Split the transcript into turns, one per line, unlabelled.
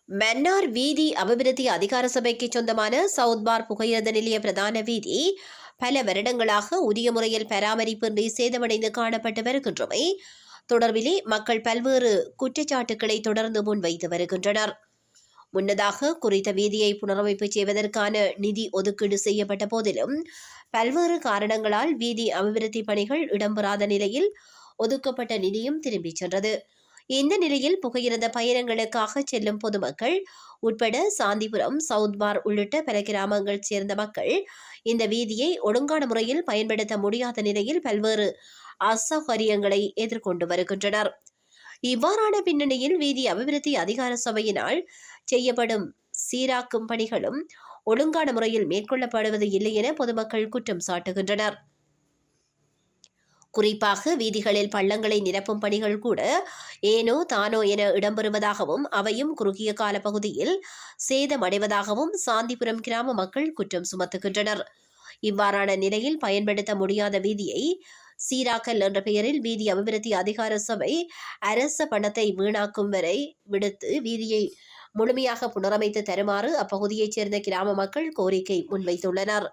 மன்னார் வீதி அபிவிருத்தி அதிகார சபைக்கு சொந்தமான சவுத்பார் புகையிரத நிலைய பிரதான வீதி பல வருடங்களாக உரிய முறையில் பராமரிப்பின்றி சேதமடைந்து காணப்பட்டு வருகின்றமை தொடர்பிலே மக்கள் பல்வேறு குற்றச்சாட்டுக்களை தொடர்ந்து முன்வைத்து வருகின்றனர். முன்னதாக குறித்த வீதியை புனரமைப்பு செய்வதற்கான நிதி ஒதுக்கீடு செய்யப்பட்ட போதிலும் பல்வேறு காரணங்களால் வீதி அபிவிருத்தி பணிகள் இடம்பெறாத நிலையில் ஒதுக்கப்பட்ட நிதியும் திரும்பிச் சென்றது. இந்த நிலையில் புகையிரத பயணங்களுக்காக செல்லும் பொதுமக்கள் உட்பட சாந்திபுரம், சவுத்பார் உள்ளிட்ட பல கிராமங்கள் சேர்ந்த மக்கள் இந்த வீதியை ஒழுங்கான முறையில் பயன்படுத்த முடியாத நிலையில் பல்வேறு அசௌகரியங்களை எதிர்கொண்டு வருகின்றனர். இவ்வாறான பின்னணியில் வீதி அபிவிருத்தி அதிகார சபையினால் செய்யப்படும் சீராக்கும் பணிகளும் ஒழுங்கான முறையில் மேற்கொள்ளப்படுவது இல்லை என பொதுமக்கள் குற்றம் சாட்டுகின்றனர். குறிப்பாக வீதிகளில் பள்ளங்களை நிரப்பும் பணிகள் கூட ஏனோ தானோ என இடம்பெறுவதாகவும் அவையும் குறுகிய கால பகுதியில் சேதமடைவதாகவும் சாந்திபுரம் கிராம மக்கள் குற்றம் சுமத்துகின்றனர். இவ்வாறான நிலையில் பயன்படுத்த முடியாத வீதியை சீராக்கல் என்ற பெயரில் வீதி அபிவிருத்தி அதிகார சபை அரச பணத்தை வீணாக்கும் வரை விடுத்து வீதியை முழுமையாக புனரமைத்து தருமாறு அப்பகுதியைச் சேர்ந்த கிராம மக்கள் கோரிக்கை முன்வைத்துள்ளனர்.